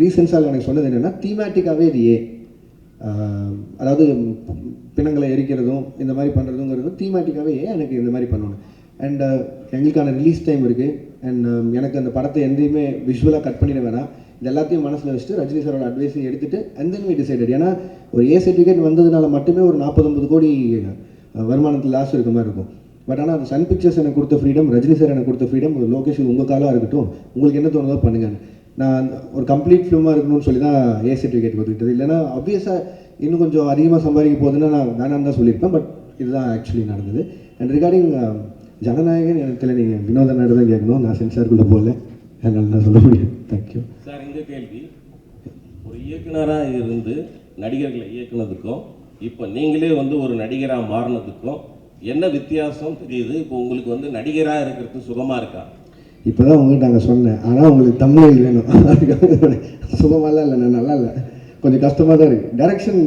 ரீசென்சாரில் எனக்கு சொன்னது என்னென்னா, தீமேட்டிக்காகவே இது அதாவது பிணங்களை எரிக்கிறதும் இந்த மாதிரி பண்ணுறதுங்கிறதும் தீமேட்டிக்காகவே எனக்கு இந்த மாதிரி பண்ணணும். அண்ட் எங்களுக்கான ரிலீஸ் டைம் இருக்குது. அண்ட் எனக்கு அந்த படத்தை எந்தையுமே விஷுவலாக கட் பண்ணிட வேணாம். இது எல்லாத்தையும் மனசில் வச்சுட்டு ரஜினி சாரோட அட்வைஸையும் எடுத்துகிட்டு அண்ட் தென் வி டிசைடட். ஏன்னா ஒரு ஏ சர்டிஃபிகேட் வந்ததுனால மட்டுமே ஒரு 40-50 கோடி வருமானத்தில் லாஸ் இருக்க மாதிரி இருக்கும். பட் ஆனால் அது சன் பிக்சர்ஸ் எனக்கு கொடுத்த ஃப்ரீடம், ரஜினி சார் எனக்கு கொடுத்த ஃப்ரீடம், லோகேஷ் உங்கள் காலாக இருக்கட்டும், உங்களுக்கு என்ன தோணுதோ பண்ணுங்கள். நான் ஒரு கம்ப்ளீட் ஃபிலிமாக இருக்கணும்னு சொல்லி தான் ஏ சர்டிஃபிகேட் கொடுத்துக்கிட்டது. இல்லைன்னா ஆப்வியஸாக இன்னும் கொஞ்சம் அதிகமாக சம்பாதிக்க போகுதுன்னா நான் வேணான்னு தான் சொல்லியிருப்பேன். பட் இதுதான் ஆக்சுவலி நடந்தது. அண்ட் ரிகார்டிங் ஜனநாயகன் எனக்கு தெரியல, நீங்கள் வினோத நாடு தான் கேட்கணும். நான் சென்சாருக்குள்ளே போகல, அதனால் நான் சொல்ல முடியும். Thank you sir. இந்த கேள்வி, ஒரு இயக்குனராக இருந்து நடிகர்களை இயக்குனதுக்கும் இப்போ நீங்களே வந்து ஒரு நடிகராக மாறினதுக்கும் என்ன வித்தியாசம் தெரியுது? இப்போ உங்களுக்கு வந்து நடிகராக இருக்கிறது சுகமாக இருக்கா? இப்போ தான் உங்கள்கிட்ட நாங்கள் சொன்னேன். ஆனால் உங்களுக்கு தமிழில் வேணும். அதுக்காக சுகமாலாம் இல்லை, நான் நல்லா இல்லை, கொஞ்சம் கஷ்டமாக தான் இருக்குது. டைரக்ஷன்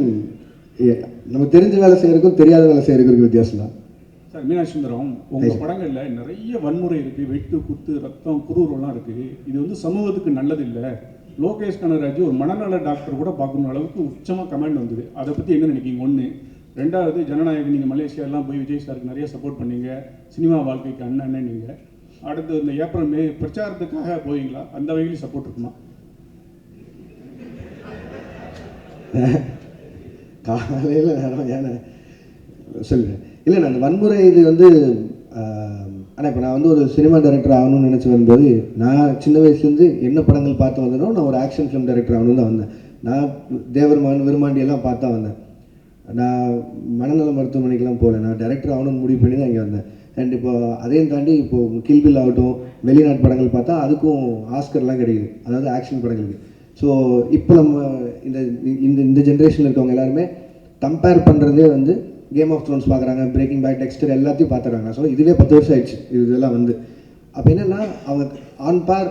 நம்ம தெரிஞ்ச வேலை செய்கிறதுக்கும் தெரியாத வேலை செய்கிறதுக்கும் வித்தியாசம் தான். சார், மீனாட்சி சுந்தரம், உங்கள் படங்களில் நிறைய வன்முறை இருக்குது, வெட்டு குத்து ரத்தம் குரூரெல்லாம் இருக்குது. இது வந்து சமூகத்துக்கு நல்லதில்லை. லோகேஷ் கனகராஜ் ஒரு மனநல டாக்டர் கூட பார்க்கணும் அளவுக்கு உச்சமாக கமெண்ட் வந்தது. அதை பற்றி என்ன நினைக்கிங்க? ஒன்று. ரெண்டாவது, ஜனநாயகம், நீங்கள் மலேசியாலாம் போய் விஜய் சாருக்கு நிறைய சப்போர்ட் பண்ணீங்க, சினிமா வாழ்க்கைக்கு அண்ணன் நீங்கள். அடுத்து இந்த ஏப்ரல் மே பிரச்சாரத்துக்காக போவீங்களா? அந்த வகையிலும் சப்போர்ட் இருக்குமா? காலையில் ஏன்னா சொல்லுங்கள். இல்லை, நான் அந்த வன்முறை இது வந்து ஆனால் இப்போ நான் வந்து ஒரு சினிமா டைரக்டர் ஆகணும்னு நினச்சி வரும்போது, நான் சின்ன வயசுலேருந்து என்ன படங்கள் பார்த்து வந்தனோ நான் ஒரு ஆக்ஷன் ஃபிலிம் டைரக்டர் ஆகணும்னு தான் வந்தேன். நான் தேவர்மான் விருமாண்டியெல்லாம் பார்த்தா வந்தேன். நான் மனநல மருத்துவமனைக்கெலாம் போகல, நான் டைரக்டர் ஆகணும்னு முடிவு பண்ணி தான் இங்கே வந்தேன். அண்ட் இப்போ அதையும் தாண்டி இப்போது கில்பில் ஆகட்டும், வெளிநாட்டு படங்கள் பார்த்தா அதுக்கும் ஆஸ்கர்லாம் கிடைக்குது, அதாவது ஆக்ஷன் படங்களுக்கு. ஸோ இப்போ நம்ம இந்த இந்த ஜென்ரேஷனில் இருக்கவங்க எல்லாருமே கம்பேர் பண்ணுறதே வந்து கேம் ஆஃப் த்ரோன்ஸ் பார்க்குறாங்க, பிரேக்கிங் பேட், டெக்ஸ்டர் எல்லாத்தையும் பார்த்துறாங்க. ஸோ இதுவே 10 வருஷம் ஆயிடுச்சு இதெல்லாம் வந்து. அப்போ என்னென்னா அவங்க ஆன் பார்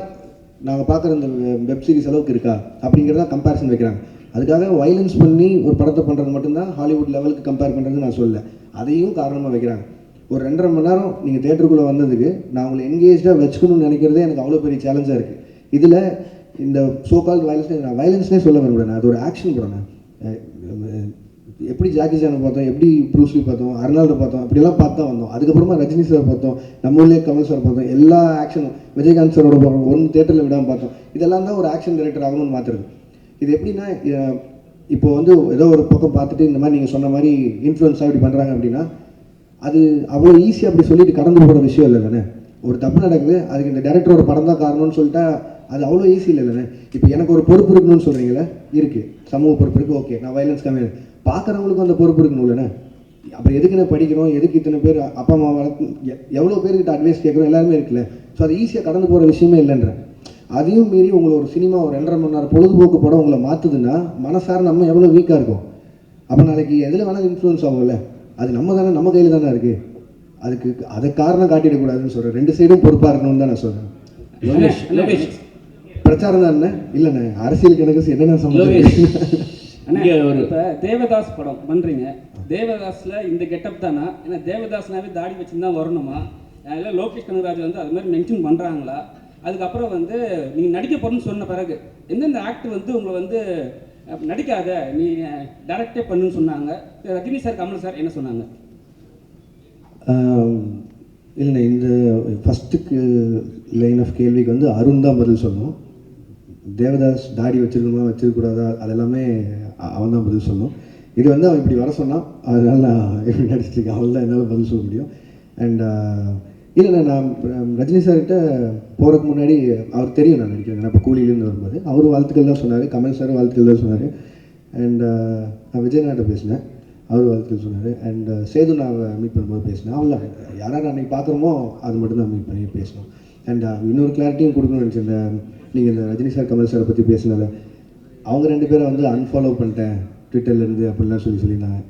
நாங்கள் பார்க்குற இந்த வெப் சீரிஸ் அளவுக்கு இருக்கா அப்படிங்கிறத கம்பேரிசன் வைக்கிறாங்க. அதுக்காக வைலன்ஸ் பண்ணி ஒரு படத்தை பண்ணுறது மட்டும்தான் ஹாலிவுட் லெவலுக்கு கம்பேர் பண்ணுறது நான் சொல்ல, அதையும் காரணமாக வைக்கிறாங்க. ஒரு 2.5 மணி நேரம் நீங்கள் தேட்டருக்குள்ளே வந்ததுக்கு நான் உங்களை என்கேஜாக வச்சுக்கணும்னு நினைக்கிறதே எனக்கு அவ்வளோ பெரிய சேலஞ்சாக இருக்குது. இதில் இந்த சோகால் வயலன்ஸ், நான் வயலன்ஸ்னே சொல்ல விரும்புகிறேன், அது ஒரு ஆக்ஷன் படம். எப்படி ஜாக்கி சானை பார்த்தோம், எப்படி ப்ரூஸ்லி பார்த்தோம், அர்னால்டோ பார்த்தோம், அப்படிலாம் பார்த்து தான் வந்தோம். அதுக்கப்புறமா ரஜினி சார் பார்த்தோம், நம்ம ஊர்லேயே கமல் சார் பார்த்தோம், எல்லா ஆக்ஷனும் விஜயகாந்த் சாரோட பார்த்தோம், ஒன்று தேட்டரில் விடாமல் பார்த்தோம். இதெல்லாம் தான் ஒரு ஆக்ஷன் டைரக்டர் ஆகணும்னு மாற்றுறது. இது எப்படின்னா, இப்போ வந்து ஏதோ ஒரு பக்கம் பார்த்துட்டு இந்த மாதிரி நீங்கள் சொன்ன மாதிரி இன்ஃப்ளூயன்ஸாக இப்படி பண்ணுறாங்க அப்படின்னா, அது அவ்வளோ ஈஸியாக அப்படி சொல்லிட்டு கடந்து போகிற விஷயம் இல்லை தானே. ஒரு தப்பு நடக்குது, அதுக்கு இந்த டேரக்டரோட படம் தான் காரணம்னு சொல்லிட்டா அது அவ்வளோ ஈஸி இல்லை தானே. இப்போ எனக்கு ஒரு பொறுப்பு இருக்கணும்னு சொல்கிறீங்களே, இருக்குது, சமூக பொறுப்பு இருக்குது, ஓகே, நான் வயலன்ஸ் கம்மி, பார்க்குறவங்களுக்கும் அந்த பொறுப்பு இருக்கணும் இல்லைண்ணே. அப்புறம் எதுக்குன்னு படிக்கிறோம், எதுக்கு இத்தனை பேர் அப்பா அம்மா வளர்த்து எவ்வளோ பேர்கிட்ட அட்வைஸ் கேட்குறோம், எல்லாருமே இருக்குல்ல. ஸோ அது ஈஸியாக கடந்து போகிற விஷயமே இல்லைன்ற. அதையும் மீறி உங்களை ஒரு சினிமா ஒரு 2.5 மணி நேரம் பொழுதுபோக்கு படம் உங்களை மாற்றுதுன்னா மனசார நம்ம எவ்வளோ வீக்காக இருக்கும். அப்போ நாளைக்கு எதில் வேணால் இன்ஃப்ளூயன்ஸ் ஆகும்ல, அது நம்ம தானே, நம்ம கையில் தானே இருக்குது. அதுக்கு அதை காரணம் காட்டிடக்கூடாதுன்னு சொல்கிறேன். 2 சைடும் பொறுப்பாக இருக்கணும்னு தான் நான் சொல்கிறேன். பிரச்சாரம் தான் என்ன இல்லைண்ணே, அரசியலுக்கு எனக்கு என்னென்ன சம்பந்தம். இப்போ தேவதாஸ் படம் பண்ணுறீங்க, தேவதாஸில் இந்த கெட்டப் தானா? ஏன்னா தேவதாஸ்னாவே தாடி வச்சுன்னு தான் வரணுமா? அதில் லோகேஷ் கனகராஜ் வந்து அது மாதிரி மென்ஷன் பண்ணுறாங்களா? அதுக்கப்புறம் வந்து நீங்கள் நடிக்க போகிறேன்னு சொன்ன பிறகு எந்தெந்த ஆக்டர் வந்து உங்களை வந்து நடிக்காத, நீ டைரக்டே பண்ணுன்னு சொன்னாங்க? ரஜினி சார், கமல் சார் என்ன சொன்னாங்க? இல்லைண்ணே, இந்த ஃபஸ்ட்டுக்கு லைன் ஆஃப் கேள்விக்கு வந்து அருண் தான் பதில் சொல்லணும். தேவதாஸ் தாடி வச்சிருக்கணுமா வச்சிருக்கக்கூடாதா அதெல்லாமே அவன் தான் பதில் சொல்லணும். இது வந்து அவன் இப்படி வர சொன்னான், அதனால நான் எப்படி நடிச்சிருக்கேன், அவள் தான் என்னால் பதில் சொல்ல முடியும். அண்ட் இல்லைண்ணா, நான் ரஜினி சார்கிட்ட போகிறதுக்கு முன்னாடி அவர் தெரியும் நான் நடிக்கிறேன். நான் இப்போ கூலியிலேருந்து வரும்போது அவர் வாழ்த்துக்கள் தான் சொன்னார், கமல் சார் வாழ்த்துக்கள் தான் சொன்னார். அண்ட் நான் விஜயநாட்ட பேசினேன், அவர் வாழ்த்துக்கள் சொன்னார். அண்ட் சேது நான் மீட் பண்ணும்போது பேசினேன். அவங்கள யாராவது அன்றைக்கி பார்க்குறோமோ அது மட்டும் தான் மீட் பண்ணி பேசணும். அண்ட் இன்னொரு கிளாரிட்டியும் கொடுக்கணும்னு நினச்சேன். நீங்கள் இந்த ரஜினி சார் கமல் சாரை பற்றி பேசினால அவங்க 2 பேரை வந்து அன்ஃபாலோ பண்ணிட்டேன் ட்விட்டர்லேருந்து அப்படின்லாம் சொல்லியிருந்தாங்க.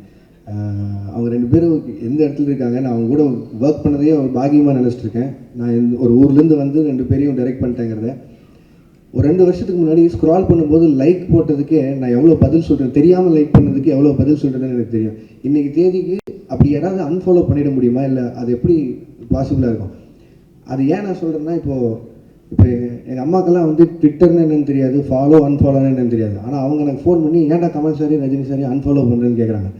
அவங்க 2 பேரும் எந்த இடத்துல இருக்காங்க, நான் அவங்க கூட ஒர்க் பண்ணதையே ஒரு பாகியமாக நினச்சிட்ருக்கேன். நான் ஒரு ஊர்லேருந்து வந்து 2 பேரையும் டைரக்ட் பண்ணிட்டேங்கிறத ஒரு 2 வருஷத்துக்கு முன்னாடி ஸ்க்ரால் பண்ணும்போது லைக் போட்டதுக்கே நான் எவ்வளோ பதில் சொல்கிறேன், தெரியாமல் லைக் பண்ணதுக்கு எவ்வளோ பதில் சொல்கிறேன்னு எனக்கு தெரியும். இன்றைக்கி தேதிக்கு அப்படி யாராவது அன்ஃபாலோ பண்ணிட முடியுமா, இல்லை அது எப்படி பாசிபிளாக இருக்கும்? அது ஏன் நான் சொல்கிறேன்னா, இப்போ எங்கள் அம்மாக்கெல்லாம் வந்து ட்விட்டர்னு என்னென்னு தெரியாது, ஃபாலோ அன்ஃபாலோன்னு என்னென்னு தெரியாது. ஆனால் அவங்க எனக்கு ஃபோன் பண்ணி ஏன்டா Kamal sorry Rajini sorry unfollow பண்ணுறேன்னு கேட்குறாங்க.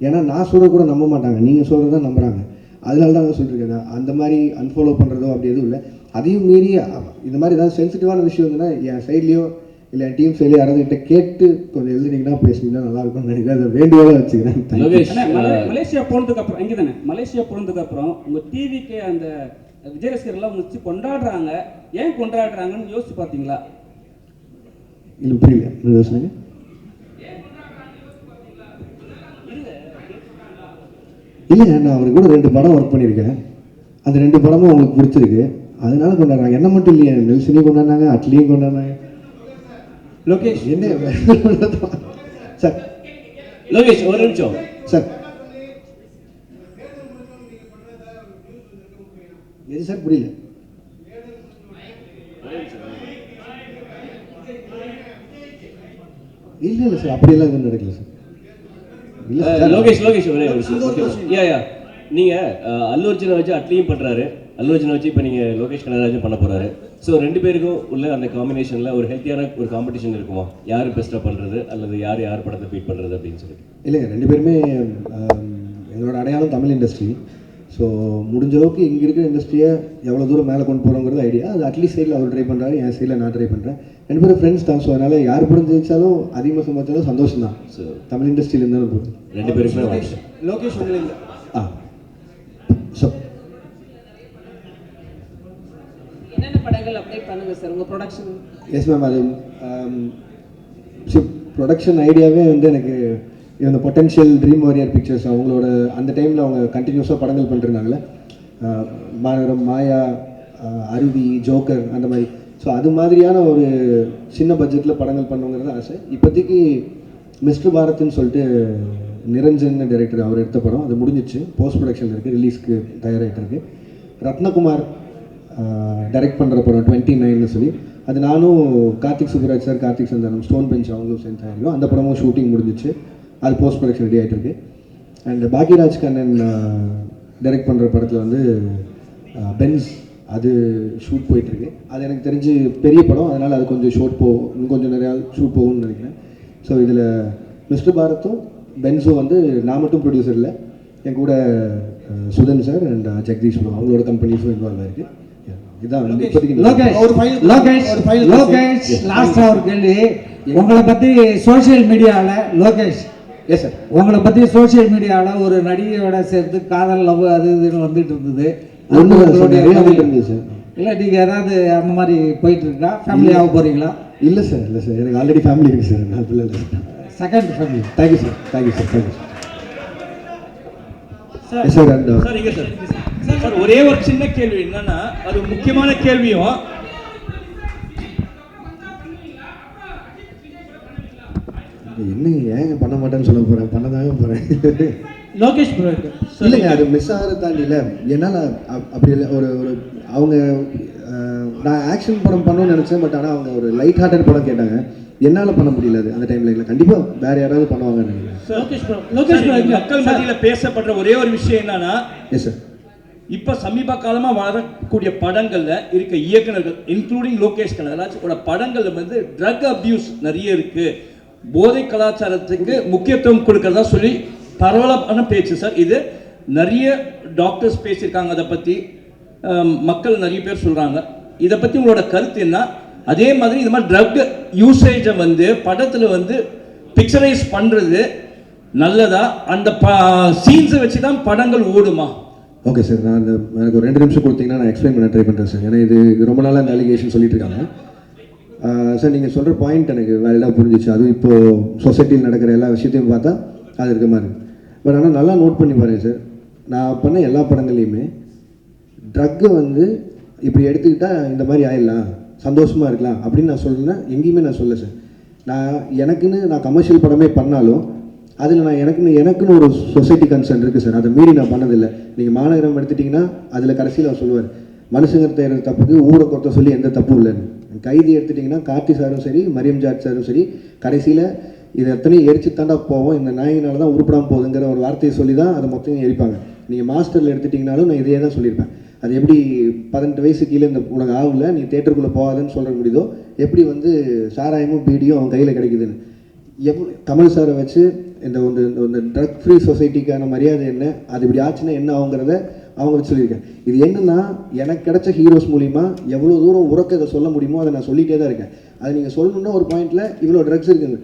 ஏன்னா நான் சொல்கிற கூட நம்ப மாட்டாங்க, நீங்கள் சொல்கிறது தான் நம்புகிறாங்க. அதனால தான் நான் சொல்லியிருக்கேன். அந்த மாதிரி அன்ஃபாலோ பண்ணுறதோ அப்படி எதுவும் இல்லை. அதையும் மீறி இந்த மாதிரி ஏதாவது சென்சிட்டிவான விஷயம் இருந்ததுன்னா என் சைட்லேயோ இல்லை என் டீம் சைட்லேயோ யாராவது கிட்ட கேட்டு கொஞ்சம் எழுதுனீங்கன்னா பேசுனீங்கன்னா நல்லாயிருக்கும்னு நினைக்கிறேன். அதை வேண்டுகோளாக வச்சுக்கிறேன். மலேசியா போனதுக்கு அப்புறம் இங்கே தானே மலேசியா போனதுக்கு அப்புறம் உங்கள் டிவிக்கு அந்த விஜய் ரசிகர்லாம் முடிச்சு கொண்டாடுறாங்க, ஏன் கொண்டாடுறாங்கன்னு யோசிச்சு பார்த்தீங்களா? இல்லை புரியல, யோசனை. இல்லைங்க, நான் அவர் கூட 2 படம் ஒர்க் பண்ணியிருக்கேன். அந்த 2 படமும் அவங்களுக்கு பிடிச்சிருக்கு, அதனால கொண்டாடுறாங்க. என்ன மட்டும் இல்லையா, நெல்சனையும் கொண்டாடினாங்க, அட்லியும் கொண்டாடினாங்க. லோகேஷ் என்ன சார்? லோகேஷ் ஒரு நிமிஷம் சார். எது சார் புரியல? இல்லை இல்லை சார், அப்படியெல்லாம் எதுவும் நடக்கல சார். லோகேஷ் ஒரே நீங்க அல்லு அர்ஜுனை வச்சு அட்லியும் பண்றாரு, அல்லு அர்ஜுனை வச்சு இப்போ நீங்க லோகேஷ் கனகராஜன் பண்ண போறாரு. ஸோ 2 பேருக்கும் உள்ள அந்த காம்பினேஷன்ல ஒரு ஹெல்த்தியான ஒரு காம்படிஷன் இருக்குமா, யார் பெஸ்ட்டாக பண்றது அல்லது யார் படத்தை பீட் பண்றது அப்படின்னு சொல்லி? இல்லைங்க, 2 பேருமே எங்களோட அடையாளம் தமிழ் இண்டஸ்ட்ரி. ஸோ முடிஞ்ச அளவுக்கு இங்கே இருக்கிற இண்டஸ்ட்ரியை எவ்வளோ தூரம் மேலே கொண்டு போகிறோங்கிறது ஐடியா. அது அட்லீஸ்ட் சைடில் அவர் ட்ரை பண்ணுறாரு, என் சைடில் நான் ட்ரை பண்ணுறேன். 2 பேரும் ஃப்ரெண்ட்ஸ் தான். ஸோ அதனால் யார் படம் ஜெயிச்சாலும் அதிகமாக சம்பாதிச்சாலும் சந்தோஷம் தான். ஸோ தமிழ் இண்டஸ்ட்ரியில் இருந்தாலும் போதும். 2 பேருமே லோகேஷ் உங்களுக்கு ஸோ என்னென்ன படங்கள் அப்டேட் பண்ணுங்க சார் உங்கள் ப்ரொடக்ஷன்? எஸ் மேம், அது ப்ரொடக்ஷன் ஐடியாவே வந்து எனக்கு இந்த பொட்டென்ஷியல் ட்ரீம் வாரியர் பிக்சர்ஸ் அவங்களோட அந்த டைமில் அவங்க கண்டினியூஸாக படங்கள் பண்ணிருந்தாங்களே, மாநகரம், மாயா, அருவி, ஜோக்கர் அந்த மாதிரி. ஸோ அது மாதிரியான ஒரு சின்ன பட்ஜெட்டில் படங்கள் பண்ணுங்கிறது ஆசை. இப்போதைக்கு மிஸ்டர் பாரத்னு சொல்லிட்டு நிரஞ்சன் டைரக்டர் அவர் எடுத்த படம், அது முடிஞ்சிச்சு, போஸ்ட் ப்ரொடக்ஷன் இருக்குது, ரிலீஸ்க்கு தயாராகிட்டு இருக்குது. ரத்னகுமார் டைரக்ட் பண்ணுற படம் 29ன்னு சொல்லி, அது நானும் Karthik Subbaraj sir, Karthik Santhanam, Stone Bench அவங்களும் சேர்ந்து தயாரிக்கும். அந்த படமும் ஷூட்டிங் முடிஞ்சிச்சு, அது போஸ்ட் ப்ரொடக்ஷன் ரெடி ஆகிட்டு இருக்கு. அண்ட் பாக்யராஜ் கண்ணன் டைரக்ட் பண்ணுற படத்தில் வந்து பென்ஸ், அது ஷூட் போயிட்டுருக்கு. அது எனக்கு தெரிஞ்சு பெரிய படம், அதனால் அது கொஞ்சம் ஷூட் போகும், இன்னும் கொஞ்சம் நிறையா ஷூட் போகும்னு நினைக்கிறேன். ஸோ இதில் மிஸ்டர் பாரத்தும் பென்ஸும் வந்து நான் மட்டும் ப்ரொடியூசர் இல்லை, என் கூட சுதன் சார் அண்ட் ஜெகதீஷ் அவங்களோட கம்பெனிஸும் இன்வால்வ் ஆயிருக்கு. இதுதான் இப்போதைக்கு. லோகேஷ் லாஸ்ட் ஒரு கேள்வி, உங்களை பற்றி சோஷியல் மீடியாவில் லோகேஷ் எஸ் சார், உங்களை பற்றி சோஷியல் மீடியாவில் ஒரு நடிகையோட சேர்த்து காதல் லவ் அது இதுன்னு வந்துட்டு இருந்தது. இல்லை நீங்கள் ஏதாவது அந்த மாதிரி போயிட்டு இருக்கா, ஃபேமிலியாக போகிறீங்களா? இல்லை சார், இல்லை சார், எனக்கு ஆல்ரெடி ஃபேமிலி இருக்குது சார், நான் பிள்ளை இல்லை. Second family. Thank you sir, thank you sir, thank you sir. Sir ஒரே ஒரு சின்ன கேள்வி என்னன்னா, அது முக்கியமான கேள்வியும், என்ன ஏங்க பண்ண மாட்டேன்னு சொல்ல போகிறேன், பண்ணதாங்க போகிறேன். லோகேஷ் இல்லைங்க, அது மிஸ் ஆகிறத தாண்டி இல்லை, என்னால் அப்படி இல்லை. ஒரு அவங்க நான் ஆக்ஷன் படம் பண்ணணும்னு நினச்சேன், பட் ஆனால் அவங்க ஒரு லைட் ஹார்ட்டட் படம் கேட்டாங்க, என்னால் பண்ண முடியல. அது அந்த டைமில் இல்லை, கண்டிப்பாக வேறு யாராவது பண்ணுவாங்கன்னு நினைக்கிறேன். மக்கள் மத்தியில் பேசப்படுற ஒரே ஒரு விஷயம் என்னன்னா, எஸ் சார், இப்போ சமீப காலமாக வரக்கூடிய படங்களில் இருக்க இயக்குநர்கள் இன்க்ளூடிங் லோகேஷ் கனகராஜோட படங்களில் வந்து ட்ரக் அபியூஸ் நிறைய இருக்குது, போதை கலாச்சாரத்துக்கு முக்கியத்துவம் கொடுக்கறதா சொல்லி பரவலான பேச்சு சார். இது நிறைய டாக்டர்ஸ் பேசியிருக்காங்க அதை பற்றி, மக்கள் நிறைய பேர் சொல்கிறாங்க. இதை பற்றி உங்களோட கருத்து என்ன? அதே மாதிரி இந்த மாதிரி ட்ரக் யூசேஜை வந்து படத்தில் வந்து பிக்சரைஸ் பண்ணுறது நல்லதா? அந்த சீன்ஸை வச்சு தான் படங்கள் ஓடுமா? ஓகே சார், நான் எனக்கு ஒரு 2 நிமிஷம் கொடுத்தீங்கன்னா நான் எக்ஸ்பிளைன் பண்ண ட்ரை பண்ணுறேன் சார். ஏன்னா இது ரொம்ப நாளாக இந்த அலிகேஷன் சொல்லிட்டு இருக்காங்க சார். நீங்கள் சொல்கிற பாயிண்ட் எனக்கு வேலையாக புரிஞ்சிச்சு. அதுவும் இப்போது சொசைட்டியில் நடக்கிற எல்லா விஷயத்தையும் பார்த்தா அது இருக்க மாதிரி. பட் ஆனால் நல்லா நோட் பண்ணி பாருங்கள் சார், நான் பண்ண எல்லா படங்கள்லையுமே ட்ரக்கை வந்து இப்படி எடுத்துக்கிட்டால் இந்த மாதிரி ஆயிடலாம், சந்தோஷமாக இருக்கலாம் அப்படின்னு நான் சொல்லுறேன். எங்கேயுமே நான் சொல்ல சார். நான் கமர்ஷியல் படமே பண்ணாலும் அதில் நான் எனக்குன்னு ஒரு சொசைட்டி கன்சர்ன் இருக்குது சார். அதை மீறி நான் பண்ணதில்லை. நீங்கள் மாநகரம் எடுத்துட்டிங்கன்னா அதில் கடைசியில் அவர் சொல்லுவார், மனுஷங்க செய்கிற தப்புக்கு ஊரை கொத்த சொல்லி எந்த தப்பும் இல்லைன்னு. கைதி எடுத்துட்டிங்கன்னா கார்த்தி சாரும் சரி, மரியம் ஜாட் சாரும் சரி, கடைசியில் இது எத்தனையும் எரிச்சு தாண்டா போவோம், இந்த நாயினால தான் உருப்படாமல் போகுதுங்கிற ஒரு வார்த்தையை சொல்லி தான் அதை மொத்தம் எரிப்பாங்க. நீங்கள் மாஸ்டரில் எடுத்துட்டிங்கனாலும் நான் இதே தான் சொல்லியிருப்பேன். அது எப்படி 18 வயசு கீழே இந்த உனக்கு ஆகல, நீ தேட்டருக்குள்ளே போகாதுன்னு சொல்ல முடியுதோ, எப்படி வந்து சாராயமும் பீடியும் அவன் கையில் கிடைக்குதுன்னு. கமல் சாரை வச்சு இந்த ட்ரக் ஃப்ரீ சொசைட்டிக்கான மரியாதை என்ன, அது இப்படி ஆச்சுன்னா என்ன ஆகுங்கிறத அவங்க வச்சு சொல்லியிருக்கேன். இது என்னென்னா, எனக்கு கிடைச்ச ஹீரோஸ் மூலிமா எவ்வளோ தூரம் உறக்க இதை சொல்ல முடியுமோ அதை நான் சொல்லிகிட்டே தான் இருக்கேன். அது நீங்கள் சொல்லணுன்னா ஒரு பாயிண்டில் இவ்வளோ ட்ரக்ஸ் இருக்குங்க.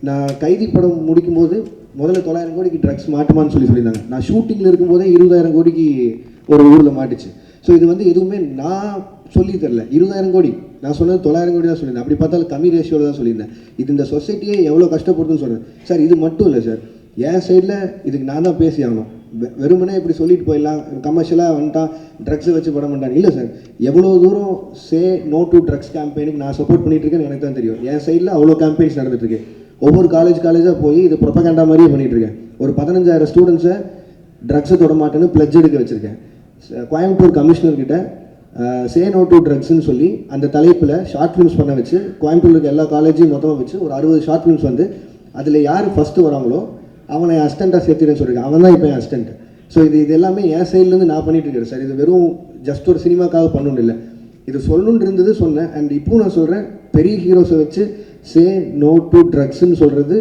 நான் கைதி படம் முடிக்கும்போது முதல்ல 900 கோடிக்கு ட்ரக்ஸ் மாட்டுமான்னு சொல்லியிருந்தாங்க. நான் ஷூட்டிங்கில் இருக்கும்போதே 20,000 கோடிக்கு ஒரு ஊரில் மாட்டுச்சு. ஸோ இது வந்து எதுவுமே நான் சொல்லி தரல. 20,000 கோடி நான் சொன்னது 900 கோடி தான் சொல்லியிருந்தேன். அப்படி பார்த்தாலும் கம்மி ரேஷியோவில் தான் சொல்லியிருந்தேன். இது இந்த சொசைட்டியே எவ்வளோ கஷ்டப்படுதுன்னு சொல்கிறேன் சார். இது மட்டும் இல்லை சார், என் சைடில் இதுக்கு நான் தான் பேசி ஆகணும். வெறுமனே இப்படி சொல்லிட்டு போயிடலாம், கமர்ஷியலாக வந்துட்டான் ட்ரக்ஸை வச்சு படம் பண்ணிட்டான் இல்லை சார். எவ்வளோ தூரம் சே நோ டு ட்ரக்ஸ் கேம்பெயினுக்கு நான் சப்போர்ட் பண்ணிட்டு இருக்கேன்னு எனக்கு தான் தெரியும். என் சைடில் அவ்வளோ கேம்பெயின்ஸ் நடந்துட்டுருக்கு. ஒவ்வொரு காலேஜாக போய் இது ப்ரொபகண்டா மாதிரியே பண்ணிகிட்டு இருக்கேன். ஒரு 15,000 ஸ்டூடெண்ட்ஸை ட்ரக்ஸை தொட மாட்டேன்னு பிளட்ஜ் எடுக்க வச்சுருக்கேன். கோயம்புத்தூர் கமிஷனர்கிட்ட சே நோ டு ட்ரக்ஸ்ன்னு சொல்லி அந்த தலைப்பில் ஷார்ட் ஃபிலிம்ஸ் பண்ண வச்சு, கோயம்புத்தூர் இருக்க எல்லா காலேஜையும் மொத்தமாக வச்சு ஒரு 60 ஷார்ட் ஃபிலிம்ஸ் வந்து அதில் யார் ஃபஸ்ட்டு வராங்களோ அவனை அசிஸ்டண்ட்டாக சேர்த்துறேன்னு சொல்லியிருக்கேன். அவன் தான் இப்போ என் அசிஸ்டண்ட். ஸோ இது எல்லாமே என் சைட்லேருந்து நான் பண்ணிட்டு இருக்கேன் சார். இது வெறும் ஜஸ்ட் ஒரு சினிமாக்காக பண்ணணும் இல்லை, இது சொல்லணுன்னு இருந்தது சொன்னேன். அண்ட் இப்போ நான் சொல்கிறேன், பெரிய ஹீரோஸை வச்சு சே நோ டு ட்ரக்ஸ்ன்னு சொல்கிறது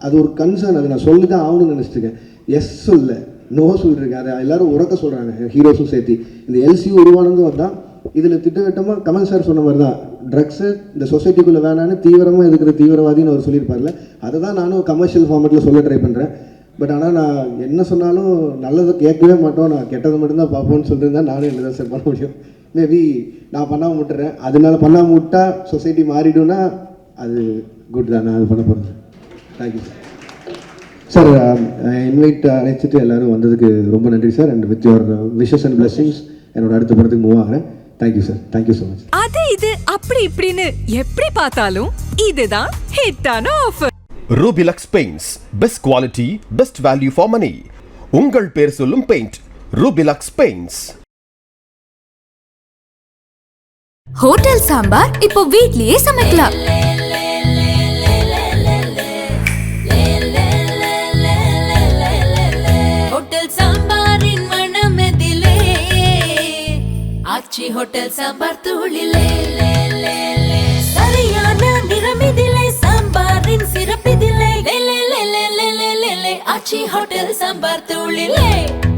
அது ஒரு கன்சர்ன். அது நான் சொல்லி தான் ஆகணும்னு நினச்சிருக்கேன். எஸ் சொல்ல நோ சொல்லியிருக்கேன். அதை எல்லாரும் உறக்க சொல்கிறாங்க, ஹீரோஸும் சேர்த்து. இந்த எல்சி உருவானதும் தான் இதில் திட்டவட்டமாக கமல் சார் சொன்ன மாதிரி தான் ட்ரக்ஸு இந்த சொசைட்டிக்குள்ளே வேணான்னு தீவிரமாக இருக்கிற தீவிரவாதின்னு அவர் சொல்லியிருப்பார்ல, அதை தான் நானும் கமர்ஷியல் ஃபார்மேட்டில் சொல்ல ட்ரை பண்ணுறேன். பட் ஆனால் நான் என்ன சொன்னாலும் நல்லதை கேட்கவே மாட்டோம், நான் கெட்டதை மட்டும்தான் பார்ப்போன்னு சொல்லியிருந்தா நானும் என்ன தான் சார் பண்ண முடியும். மேபி நான் பண்ணாமல் விட்டுறேன். அதனால பண்ணாமல் விட்டா சொசைட்டி மாறிடும்னா அது குட் தான். நான் அது பண்ண போகிறேன். Thank you sir. இன்வைட் அழைச்சிட்டு எல்லோரும் வந்ததுக்கு ரொம்ப நன்றி sir. And with your wishes and blessings என்னோட அடுத்த படத்துக்கு மூவ் ஆகிறேன். Thank you sir. Thank you so much. அது இது அப்படி இப்படின்னு எப்படி பார்த்தாலும் இதுதான் ஹிட்டான offer. Rubilux paints, best quality, best value for money. உங்கள் பேர் சொல்லும் paint Rubilux paints. Hotel sambar இப்போ வீட்லயே சமைக்கலாம். ஹோட்டல் சாம்பாரின் மனமெதிலே ஆச்சி ஹோட்டல் சாம்பார் தூளிலே சரியான நிறமெதிலே சாம்பாரின் சிறப்பெதிலே ஆச்சி ஹோட்டல் சாம்பார் தூளிலே.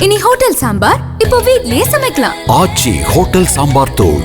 இனி ஹோட்டல் சாம்பார் இப்போ வீட்லயே சமைக்கலாம். ஆச்சி ஹோட்டல் சாம்பார் தூள்.